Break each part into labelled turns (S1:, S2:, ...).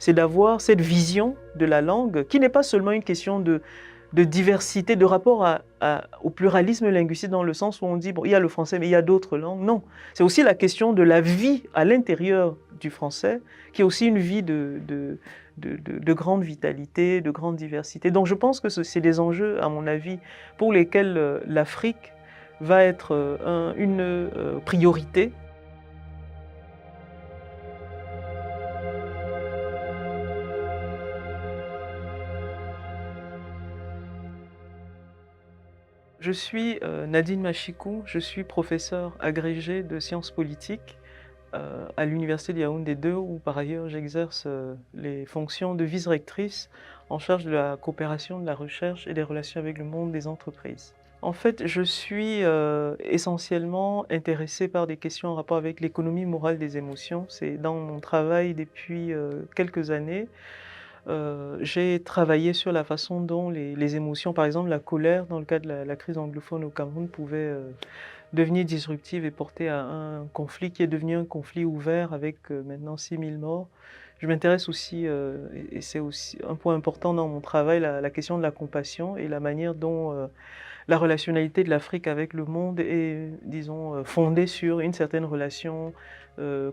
S1: c'est d'avoir cette vision de la langue qui n'est pas seulement une question de diversité, de rapport au pluralisme linguistique dans le sens où on dit, bon, il y a le français, mais il y a d'autres langues. Non, c'est aussi la question de la vie à l'intérieur du français, qui est aussi une vie de grande vitalité, de grande diversité. Donc je pense que c'est des enjeux, à mon avis, pour lesquels l'Afrique va être une priorité. Je suis Nadine Machikou, je suis professeure agrégée de sciences politiques à l'Université de Yaoundé 2, où par ailleurs j'exerce les fonctions de vice-rectrice en charge de la coopération, de la recherche et des relations avec le monde des entreprises. En fait, je suis essentiellement intéressée par des questions en rapport avec l'économie morale des émotions. C'est dans mon travail depuis quelques années. J'ai travaillé sur la façon dont les émotions, par exemple la colère, dans le cas de la crise anglophone au Cameroun, pouvaient devenir disruptive et porter à un conflit qui est devenu un conflit ouvert avec maintenant 6000 morts. Je m'intéresse aussi, et c'est aussi un point important dans mon travail, la question de la compassion et la manière dont la relationnalité de l'Afrique avec le monde est, disons, fondée sur une certaine relation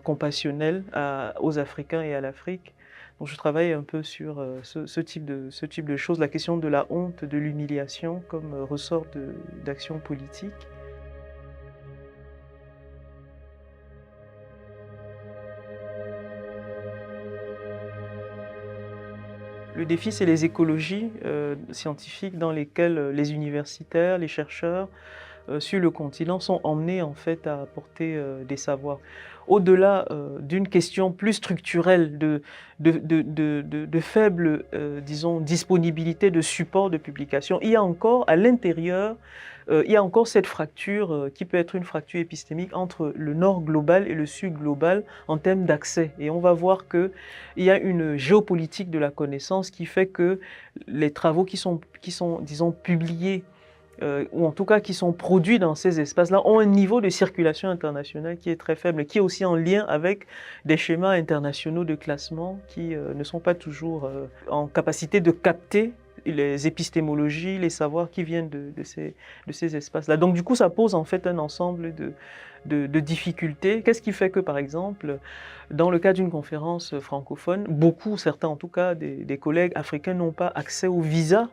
S1: compassionnelle aux Africains et à l'Afrique. Donc je travaille un peu sur ce type de choses, la question de la honte, de l'humiliation comme ressort d'action politique. Le défi, c'est les écologies scientifiques dans lesquelles les universitaires, les chercheurs sur le continent sont emmenés en fait à apporter des savoirs. Au-delà d'une question plus structurelle de faible, disons, disponibilité de support de publication, il y a encore à l'intérieur, il y a encore cette fracture qui peut être une fracture épistémique entre le nord global et le sud global en termes d'accès. Et on va voir qu'il y a une géopolitique de la connaissance qui fait que les travaux qui sont disons, publiés ou en tout cas qui sont produits dans ces espaces-là, ont un niveau de circulation internationale qui est très faible, qui est aussi en lien avec des schémas internationaux de classement qui ne sont pas toujours en capacité de capter les épistémologies, les savoirs qui viennent de ces espaces-là. Donc du coup, ça pose en fait un ensemble de difficultés. Qu'est-ce qui fait que, par exemple, dans le cas d'une conférence francophone, certains en tout cas, des collègues africains n'ont pas accès au visa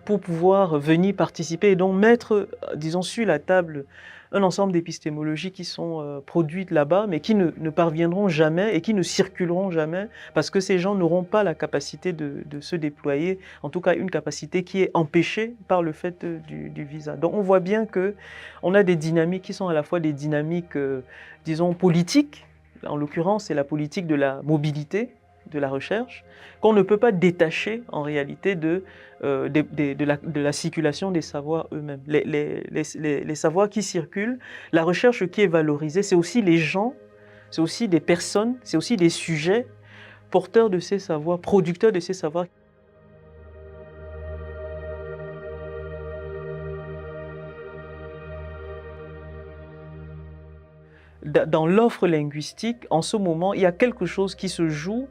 S1: pour pouvoir venir participer et donc mettre, disons, sur la table un ensemble d'épistémologies qui sont produites là-bas, mais qui ne parviendront jamais et qui ne circuleront jamais, parce que ces gens n'auront pas la capacité de se déployer, en tout cas une capacité qui est empêchée par le fait du visa. Donc on voit bien qu'on a des dynamiques qui sont à la fois des dynamiques, disons, politiques, en l'occurrence c'est la politique de la mobilité, de la recherche, qu'on ne peut pas détacher en réalité de la circulation des savoirs eux-mêmes. Les savoirs qui circulent, la recherche qui est valorisée, c'est aussi les gens, c'est aussi des personnes, c'est aussi des sujets porteurs de ces savoirs, producteurs de ces savoirs. Dans l'offre linguistique, en ce moment, il y a quelque chose qui se joue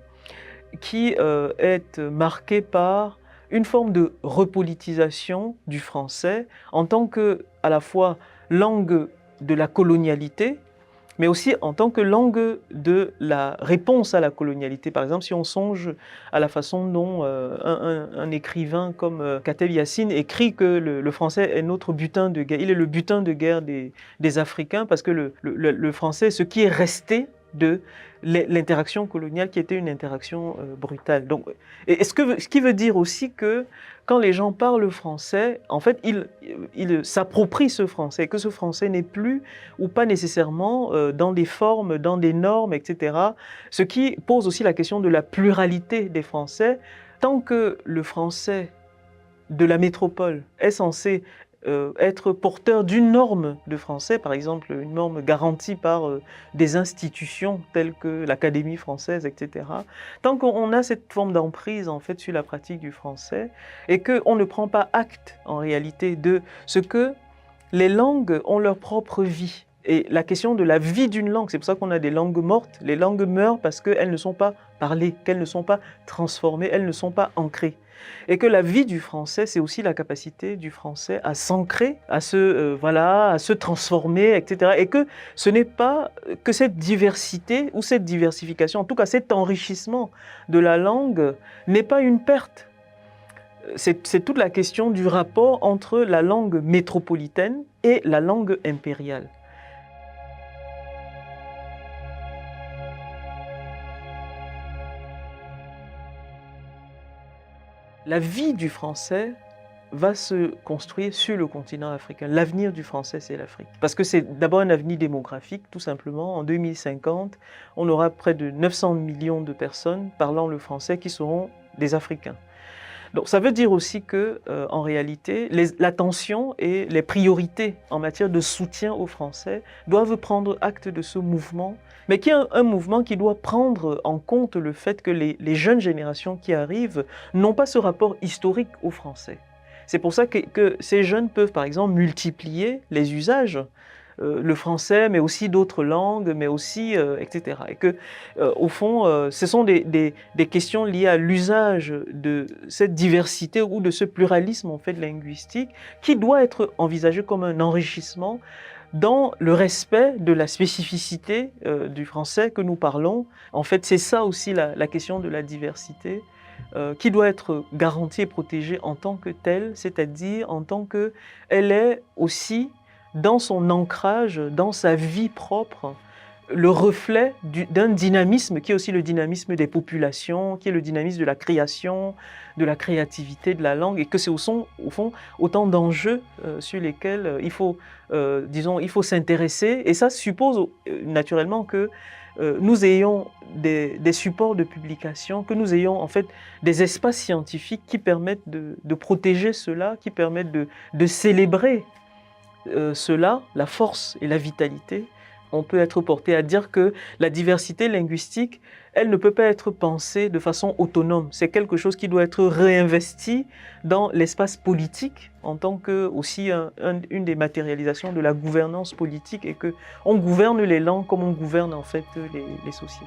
S1: qui est marqué par une forme de repolitisation du français en tant que, à la fois, langue de la colonialité, mais aussi en tant que langue de la réponse à la colonialité. Par exemple, si on songe à la façon dont un écrivain comme Kateb Yassine écrit que le français est notre butin de guerre, il est le butin de guerre des Africains, parce que le français est ce qui est resté de l'interaction coloniale qui était une interaction brutale. Donc, ce qui veut dire aussi que quand les gens parlent français, en fait, ils s'approprient ce français, que ce français n'est plus ou pas nécessairement dans des formes, dans des normes, etc. Ce qui pose aussi la question de la pluralité des Français. Tant que le français de la métropole est censé être porteur d'une norme de français, par exemple une norme garantie par des institutions telles que l'Académie française, etc. Tant qu'on a cette forme d'emprise en fait sur la pratique du français et qu'on ne prend pas acte en réalité de ce que les langues ont leur propre vie Et la question de la vie d'une langue, c'est pour ça qu'on a des langues mortes. Les langues meurent parce qu'elles ne sont pas parlées, qu'elles ne sont pas transformées, elles ne sont pas ancrées. Et que la vie du français, c'est aussi la capacité du français à s'ancrer, à se transformer, etc. Et que ce n'est pas que cette diversité ou cette diversification, en tout cas cet enrichissement de la langue, n'est pas une perte. C'est toute la question du rapport entre la langue métropolitaine et la langue impériale. La vie du français va se construire sur le continent africain. L'avenir du français, c'est l'Afrique. Parce que c'est d'abord un avenir démographique, tout simplement. En 2050, on aura près de 900 millions de personnes parlant le français qui seront des Africains. Donc ça veut dire aussi que, en réalité, l'attention et les priorités en matière de soutien aux Français doivent prendre acte de ce mouvement, mais qui est un mouvement qui doit prendre en compte le fait que les jeunes générations qui arrivent n'ont pas ce rapport historique aux Français. C'est pour ça que ces jeunes peuvent, par exemple, multiplier les usages, le français, mais aussi d'autres langues, mais aussi, etc. Et que, au fond, ce sont des questions liées à l'usage de cette diversité ou de ce pluralisme en fait linguistique qui doit être envisagé comme un enrichissement dans le respect de la spécificité du français que nous parlons. En fait, c'est ça aussi la question de la diversité. Qui doit être garantie et protégée en tant que telle, c'est-à-dire en tant qu'elle est aussi, dans son ancrage, dans sa vie propre, le reflet d'un dynamisme qui est aussi le dynamisme des populations, qui est le dynamisme de la création, de la créativité de la langue, et que c'est au fond autant d'enjeux sur lesquels il faut s'intéresser. Et ça suppose naturellement que nous ayons des supports de publication, que nous ayons en fait des espaces scientifiques qui permettent de protéger cela, qui permettent de célébrer cela, la force et la vitalité. On peut être porté à dire que la diversité linguistique, elle ne peut pas être pensée de façon autonome. C'est quelque chose qui doit être réinvesti dans l'espace politique en tant que aussi une des matérialisations de la gouvernance politique et que on gouverne les langues comme on gouverne en fait les sociétés.